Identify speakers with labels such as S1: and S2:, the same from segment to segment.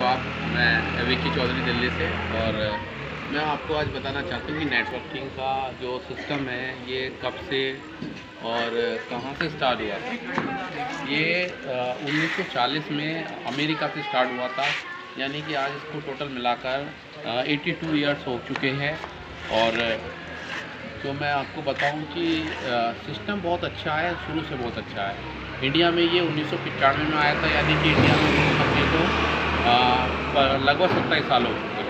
S1: लाजवाब। मैं विक्की चौधरी दिल्ली से, और मैं आपको आज बताना चाहता हूँ कि नेटवर्किंग का जो सिस्टम है ये कब से और कहाँ से स्टार्ट हुआ था। ये 1940 में अमेरिका से स्टार्ट हुआ था, यानी कि आज इसको टोटल मिलाकर 82 ईयर्स हो चुके हैं। और तो मैं आपको बताऊं कि सिस्टम बहुत अच्छा है, शुरू से बहुत अच्छा है। इंडिया में ये 1995 में आया था, यानी कि इंडिया में कंपनी को लगभग 27 साल हो चुके हैं।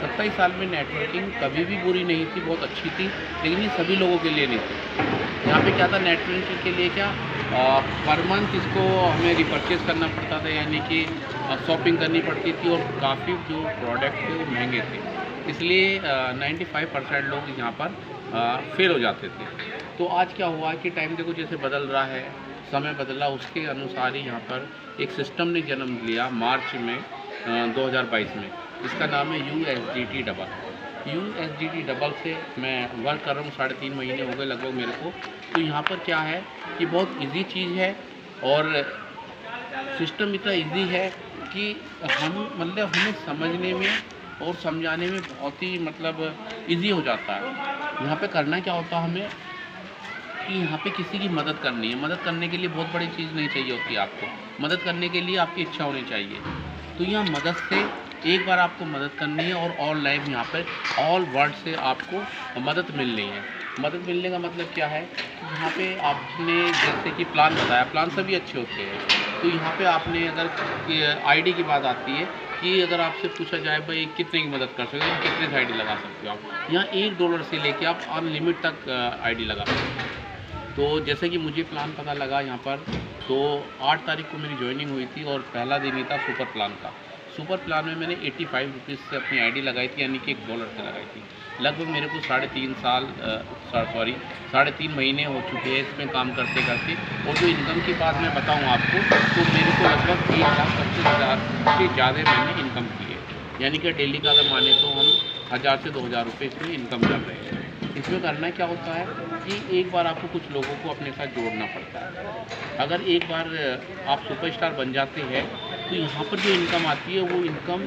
S1: 27 साल में नेटवर्किंग कभी भी बुरी नहीं थी, बहुत अच्छी थी, लेकिन ये सभी लोगों के लिए नहीं थी। यहाँ पे क्या था, नेटवर्किंग के लिए क्या पर मंथ इसको हमें रिपर्चेज़ करना पड़ता था, यानी कि शॉपिंग करनी पड़ती थी, और काफ़ी जो प्रोडक्ट थे वो महंगे थे, इसलिए 95% लोग यहाँ पर फेल हो जाते थे। तो आज क्या हुआ कि टाइम देखो जैसे बदल रहा है, समय बदला, उसके अनुसार ही यहाँ पर एक सिस्टम ने जन्म लिया मार्च में 2022 में। इसका नाम है USDT डबल। USDT डबल से मैं वर्क कर रहा हूँ, 3.5 महीने हो गए लगभग मेरे को। तो यहाँ पर क्या है कि बहुत इजी चीज़ है, और सिस्टम इतना इजी है कि हमें समझने में और समझाने में बहुत ही इजी हो जाता है। यहाँ पे करना क्या होता है हमें कि यहाँ पे किसी की मदद करनी है। मदद करने के लिए बहुत बड़ी चीज़ नहीं चाहिए होती आपको, मदद करने के लिए आपकी इच्छा होनी चाहिए। तो यहाँ मदद से एक बार आपको मदद करनी है, और ऑल लाइफ यहाँ पर ऑल वर्ल्ड से आपको मदद मिलनी है। मदद मिलने का मतलब क्या है कि यहाँ पे आपने जैसे कि प्लान बताया, प्लान सभी अच्छे होते हैं। तो यहाँ पे आपने अगर आईडी की बात आती है कि अगर आपसे पूछा जाए भाई कितने की मदद कर सकते हो, कितने से आईडी लगा सकते हो आप, यहाँ $1 से लेके आप अनलिमिट तक आईडी लगा सकते हो। तो जैसे कि मुझे प्लान पता लगा यहाँ पर, तो 8 तारीख को मेरी ज्वाइनिंग हुई थी, और पहला दिन ही था सुपर प्लान का। सुपर प्लान में मैंने 85 रुपीज़ से अपनी आईडी लगाई थी, यानी कि $1 से लगाई थी। लगभग मेरे को 3.5 महीने हो चुके हैं इसमें काम करते करते। और जो इनकम की बात मैं बताऊँ आपको, तो मेरे को लगभग 1,25,000 से ज़्यादा मैंने इनकम की है, यानी कि डेली का अगर माने तो हम 1000 से 2000 रुपये इसमें इनकम कर रहे हैं। इसमें करना क्या होता है कि एक बार आपको कुछ लोगों को अपने साथ जोड़ना पड़ता है। अगर एक बार आप सुपरस्टार बन जाते हैं, तो यहाँ पर जो इनकम आती है वो इनकम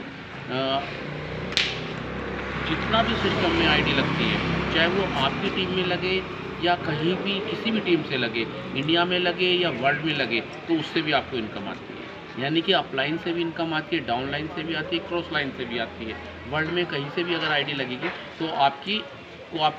S1: जितना भी सिस्टम में आईडी लगती है, चाहे वो आपकी टीम में लगे या कहीं भी किसी भी टीम से लगे, इंडिया में लगे या वर्ल्ड में लगे, तो उससे भी आपको इनकम आती है। यानी कि अपलाइन से भी इनकम आती है, डाउनलाइन से भी आती है, क्रॉस लाइन से भी आती है। वर्ल्ड में कहीं से भी अगर आईडी लगेगी तो आपकी